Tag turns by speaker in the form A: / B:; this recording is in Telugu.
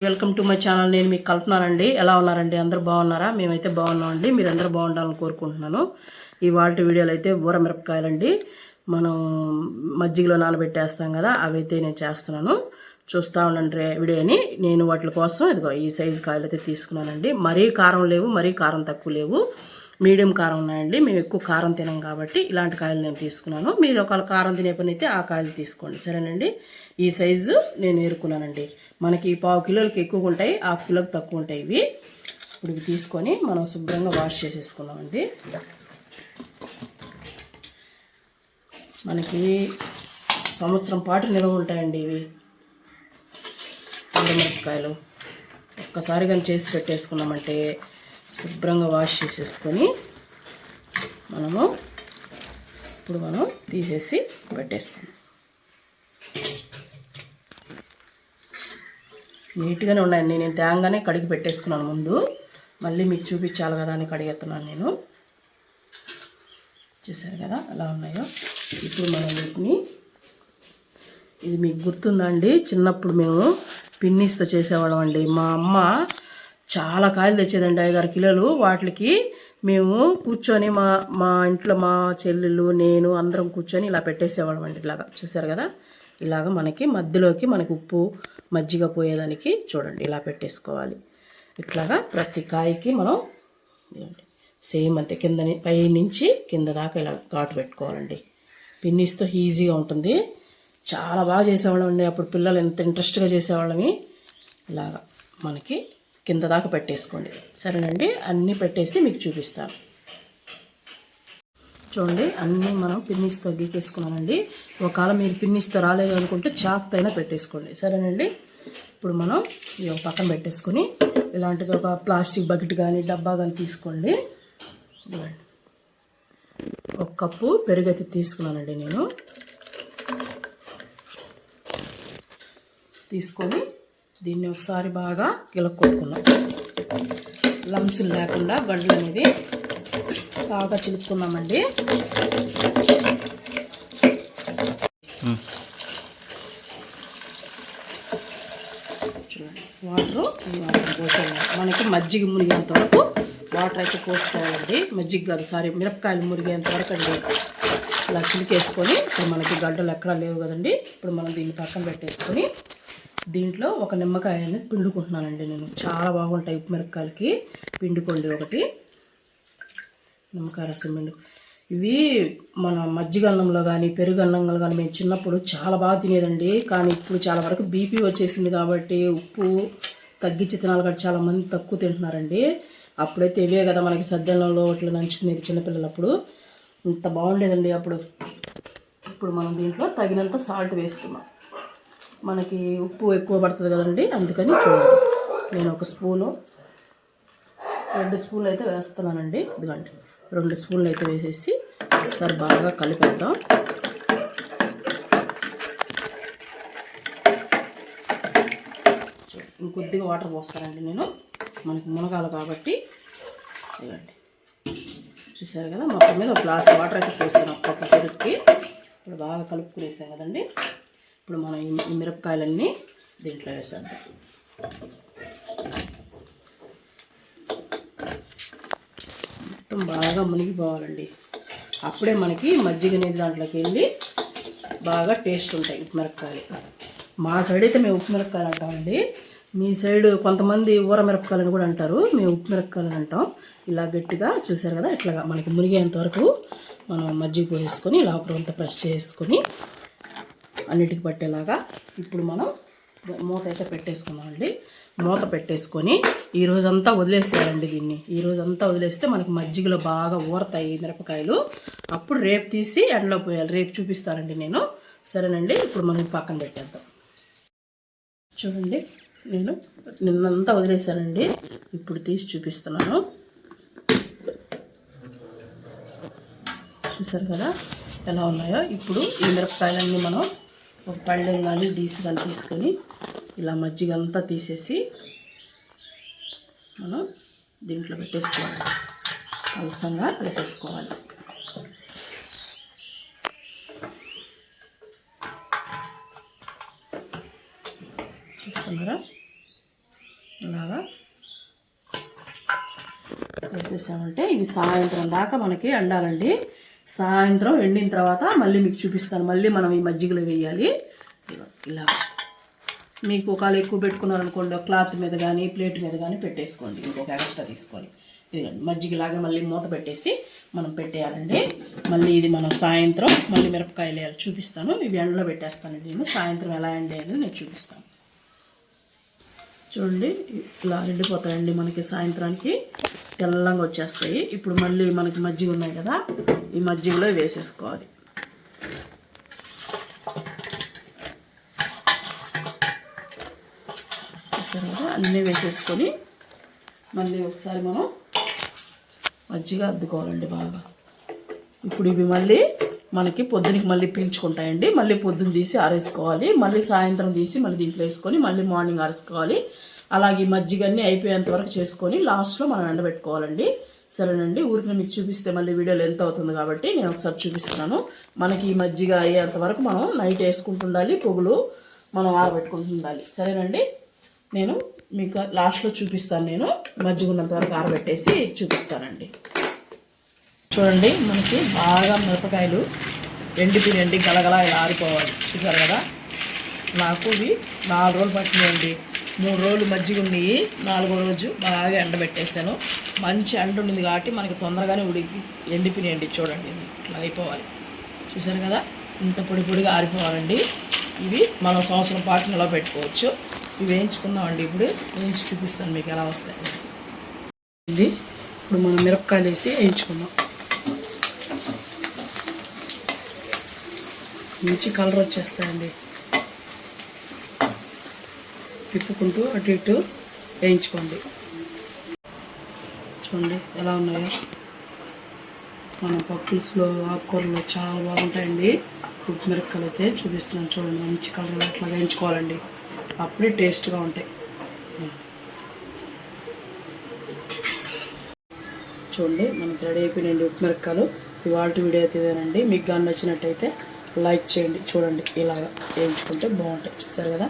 A: Welcome to my channel. నేను మీకు కల్పనానండి. ఎలా ఉన్నారండి? అందరూ బాగున్నారా? మేమైతే బాగున్నామండి. మీరు అందరూ బాగుండాలని కోరుకుంటున్నాను. ఇవాళ వీడియోలో అయితే ఊర మిరపకాయలండి. మనం మజ్జిగలో నానబెట్టేస్తాం కదా, అవి అయితే నేను చేస్తున్నాను. చూస్తూ ఉండండి వీడియోని. నేను వాటి కోసం ఇదిగో ఈ సైజు కాయలు అయితే తీసుకున్నానండి. మరీ కారం లేవు, మరీ కారం తక్కువ లేవు, మీడియం కారం ఉన్నాయండి. మేము ఎక్కువ కారం తినాం కాబట్టి ఇలాంటి కాయలు నేను తీసుకున్నాను. మీరు ఒకవేళ కారం తినే పని అయితే ఆ కాయలు తీసుకోండి, సరేనండి. ఈ సైజు నేను ఏరుకున్నానండి. మనకి 1/2 కిలోలకి ఎక్కువ ఉంటాయి, 1/2 కిలోకి తక్కువ ఉంటాయి ఇవి. ఇప్పుడు ఇవి తీసుకొని మనం శుభ్రంగా వాష్ చేసేసుకున్నామండి. మనకి సంవత్సరం పాటు నిల్వ ఉంటాయండి ఇవి మిరపకాయలు. ఒక్కసారి కానీ చేసి పెట్టేసుకున్నామంటే శుభ్రంగా వాష్ చేసేసుకొని ఇప్పుడు మనం తీసేసి పెట్టేసుకున్నాం. నీట్గానే ఉన్నాయండి. నేను తేంగానే కడిగి పెట్టేసుకున్నాను ముందు, మళ్ళీ మీకు చూపించాలి కదా అని కడిగేస్తున్నాను నేను. చూసారు కదా ఎలా ఉన్నాయో. ఇప్పుడు మనం వీటిని, ఇది మీకు గుర్తుందండి, చిన్నప్పుడు మేము పిన్నిస్తో చేసేవాళ్ళం అండి. మా అమ్మ చాలా కాయలు తెచ్చేదండి, 5-6 కిలోలు. వాటికి మేము కూర్చొని మా ఇంట్లో మా చెల్లెళ్ళు నేను అందరం కూర్చొని ఇలా పెట్టేసేవాళ్ళం అండి. ఇలాగా చూసారు కదా, ఇలాగ మనకి మధ్యలోకి మనకి ఉప్పు మజ్జిగ పోయేదానికి చూడండి ఇలా పెట్టేసుకోవాలి. ఇట్లాగా ప్రతి కాయకి మనం సేమ్ అంతే, పై నుంచి కింద దాకా ఇలా ఘాటు పెట్టుకోవాలండి. పిన్నిస్తో ఈజీగా ఉంటుంది. చాలా బాగా చేసేవాళ్ళం అండి అప్పుడు. పిల్లలు ఎంత ఇంట్రెస్ట్గా చేసేవాళ్ళమి. ఇలాగా మనకి కింద దాకా పెట్టేసుకోండి, సరేనండి. అన్నీ పెట్టేసి మీకు చూపిస్తాను. చూడండి అన్నీ మనం పిన్నిస్తో గీకేసుకున్నానండి. ఒకవేళ మీరు పిన్నిస్తో రాలేదు అనుకుంటే చాక్తో అయినా పెట్టేసుకోండి, సరేనండి. ఇప్పుడు మనం ఇది ఒక పక్కన పెట్టేసుకొని ఇలాంటిది ఒక ప్లాస్టిక్ బకెట్ కానీ డబ్బా కానీ తీసుకోండి. 1 కప్పు పెరుగు అయితే తీసుకున్నానండి నేను. తీసుకొని దీన్ని ఒకసారి బాగా గిలక్కొట్టుకున్నాం. లంప్స్ లేకుండా గడ్డలు అనేది బాగా చిలుపుకున్నామండి. చూడండి వాటర్ పోసేయాలి. మనకి మజ్జిగ మునిగేంత వరకు వాటర్ అయితే పోసుకోవాలండి. మజ్జిగ కాదు, సారీ, మిరపకాయలు మునిగేంత వరకు అండి. ఇలా చిలికేసుకొని ఇప్పుడు మనకి గడ్డలు ఎక్కడా లేవు కదండి. ఇప్పుడు మనం దీన్ని పక్కన పెట్టేసుకొని దీంట్లో ఒక నిమ్మకాయ అనేది పిండుకుంటున్నానండి నేను. చాలా బాగుంటాయి ఉప్పు మిరపకాయలకి. పిండుకోండి ఒకటి నిమ్మకాయ రసం పిండు. ఇవి మన మజ్జిగ అన్నంలో కానీ పెరుగు అన్నంలో కానీ మేము చిన్నప్పుడు చాలా బాగా తినేదండి. కానీ ఇప్పుడు చాలా వరకు బీపీ వచ్చేసింది కాబట్టి ఉప్పు తగ్గించి తినాలి కాబట్టి చాలామంది తక్కువ తింటున్నారండి. అప్పుడైతే ఇవే కదా మనకి సద్దన్నంలో ఇట్లా నంచుకునేది చిన్నపిల్లలప్పుడు. ఇంత బాగుండేదండి అప్పుడు. ఇప్పుడు మనం దీంట్లో తగినంత సాల్ట్ వేస్తున్నాం. మనకి ఉప్పు ఎక్కువ పడుతుంది కదండి, అందుకని చూడండి నేను 1 స్పూను 2 స్పూన్లు అయితే వేస్తున్నానండి. ఇదిగోండి 2 స్పూన్లు అయితే వేసేసి ఒకసారి బాగా కలిపేద్దాం. ఇంకొద్దిగా వాటర్ పోస్తానండి నేను, మనకి మునగాలి కాబట్టి. ఇవ్వండి చూసారు కదా, మొత్తం మీద 1 గ్లాస్ వాటర్ అయితే పోస్తాను ఒక కప్పు పెరుగుకి. ఇప్పుడు బాగా కలుపుకునేసాం కదండి. ఇప్పుడు మనం ఈ మిరపకాయలన్నీ దీంట్లో వేసేద్దాం. మొత్తం బాగా మునిగిపోవాలండి. అప్పుడే మనకి మజ్జిగ అనేది దాంట్లోకి వెళ్ళి బాగా టేస్ట్ ఉంటాయి ఉప్పు మిరపకాయలు. మా సైడ్ అయితే మేము ఉప్పు మిరపకాయలు అంటామండి. మీ సైడ్ కొంతమంది ఊర మిరపకాయలని కూడా అంటారు, మేము ఉప్పు మిరపకాయలని అంటాం. ఇలా గట్టిగా చూసారు కదా, ఇట్లాగా మనకి మునిగేంత వరకు మనం మజ్జిగ పోసేసుకొని ఇలా ఒకరంతా ప్రెస్ చేసుకొని అన్నిటికి పట్టేలాగా ఇప్పుడు మనం మూత అయితే పెట్టేసుకున్నామండి. మూత పెట్టేసుకొని ఈ రోజంతా వదిలేసేయాలండి దీన్ని. ఈ రోజంతా వదిలేస్తే మనకి మజ్జిగలో బాగా ఊరతాయి మిరపకాయలు. అప్పుడు రేపు తీసి ఎండలో పోయాలి, రేపు చూపిస్తానండి నేను, సరేనండి. ఇప్పుడు మనం పక్కన పెట్టేద్దాం. చూడండి నేను నిన్నంతా వదిలేసానండి, ఇప్పుడు తీసి చూపిస్తున్నాను. చూసారు కదా ఎలా ఉన్నాయో. ఇప్పుడు ఈ మిరపకాయలన్నీ మనం ఒక పళ్ళెం కానీ డీసి కానీ తీసుకొని ఇలా మజ్జిగ అంతా తీసేసి మనం దీంట్లో పెట్టేసుకోవాలి. అలసంగా వేసేసుకోవాలి. చూస్తున్నారా ఇలాగా వేసేసామంటే ఇవి సాయంత్రం దాకా మనకి ఎండాలండి. సాయంత్రం ఎండిన తర్వాత మళ్ళీ మీకు చూపిస్తాను. మళ్ళీ మనం ఈ మజ్జిగలో వేయాలి. ఇలా మీకు ఒకవేళ ఎక్కువ పెట్టుకున్నారనుకోండి, క్లాత్ మీద కానీ ప్లేట్ మీద కానీ పెట్టేసుకోండి. ఇంకొక ఎక్స్ట్రా తీసుకొని ఇదిగోండి మజ్జిగలాగా మళ్ళీ మూత పెట్టేసి మనం పెట్టేయాలండి. మళ్ళీ ఇది మనం సాయంత్రం మళ్ళీ మిరపకాయలు వేయాలి, చూపిస్తాను. ఇవి ఎండలో పెట్టేస్తానండి నేను. సాయంత్రం ఎలా ఎండేది నేను చూపిస్తాను. చూడండి ఇలా ఎండిపోతాయండి మనకి, సాయంత్రానికి తెల్లంగా వచ్చేస్తాయి. ఇప్పుడు మళ్ళీ మనకి మజ్జిగ ఉన్నాయి కదా, ఈ మజ్జిగలో వేసేసుకోవాలి. చూసారు కదా, అన్నీ వేసేసుకొని మళ్ళీ ఒకసారి మనం మజ్జిగ అద్దుకోవాలండి బాగా. ఇప్పుడు ఇవి మళ్ళీ మనకి పొద్దునకి మళ్ళీ పీల్చుకుంటాయండి. మళ్ళీ పొద్దున్న తీసి ఆరేసుకోవాలి, మళ్ళీ సాయంత్రం తీసి మళ్ళీ దీంట్లో వేసుకొని మళ్ళీ మార్నింగ్ ఆరేసుకోవాలి. అలాగే మజ్జిగ అన్నీ అయిపోయేంత వరకు చేసుకొని లాస్ట్లో మనం ఎండబెట్టుకోవాలండి. సరేనండి, ఊరికి మీకు చూపిస్తే మళ్ళీ వీడియోలో ఎంత అవుతుంది కాబట్టి నేను ఒకసారి చూపిస్తున్నాను. మనకి ఈ మజ్జిగ అయ్యేంత వరకు మనం నైట్ వేసుకుంటుండాలి, పొగులు మనం ఆరబెట్టుకుంటుండాలి. సరేనండి, నేను మీకు లాస్ట్లో చూపిస్తాను. నేను మజ్జిగ ఉన్నంత వరకు ఆరబెట్టేసి చూపిస్తానండి. చూడండి మనకి బాగా మిరపకాయలు ఎండి గలగలా ఇలా ఆరిపోవాలి. చూసారు కదా, నాకు ఇవి 4 రోజులు పట్టినాయండి. 3 రోజులు మజ్జిగ ఉండి 4వ రోజు బాగా ఎండబెట్టేసాను. మంచి ఎండ ఉండింది కాబట్టి మనకి తొందరగానే ఉడికి ఎండిపోయినాయండి. చూడండి ఇట్లా అయిపోవాలి. చూసారు కదా, ఇంత పొడిగా ఆరిపోవాలండి. ఇవి మనం సంవత్సరం పాటు నిలవ పెట్టుకోవచ్చు. ఇవి వేయించుకుందామండి. ఇప్పుడు వేయించి చూపిస్తాను మీకు ఎలా వస్తాయి. ఇది ఇప్పుడు మనం మిరపకాయలు వేసి వేయించుకుందాం. మంచి కలర్ వచ్చేస్తాయండి. తిప్పుకుంటూ అటు ఇటు వేయించుకోండి. చూడండి ఎలా ఉన్నాయో. మన పప్పుస్లో ఆకుకూరలో చాలా బాగుంటాయండి. ఉప్పు మిరపకాయలు అయితే చూపిస్తున్నాను. చూడండి మంచి కలర్ అట్లా వేయించుకోవాలండి, అప్పుడే టేస్ట్గా ఉంటాయి. చూడండి మనకి రెడీ అయిపోయినాయండి ఉప్పు మిరపకాయలు. ఇవాళ వీడియో అయితే ఇదేనండి. మీకు కానీ నచ్చినట్టయితే లైక్ చేయండి. చూడండి ఇలాగా వేయించుకుంటే బాగుంటాయి. చూసారు కదా.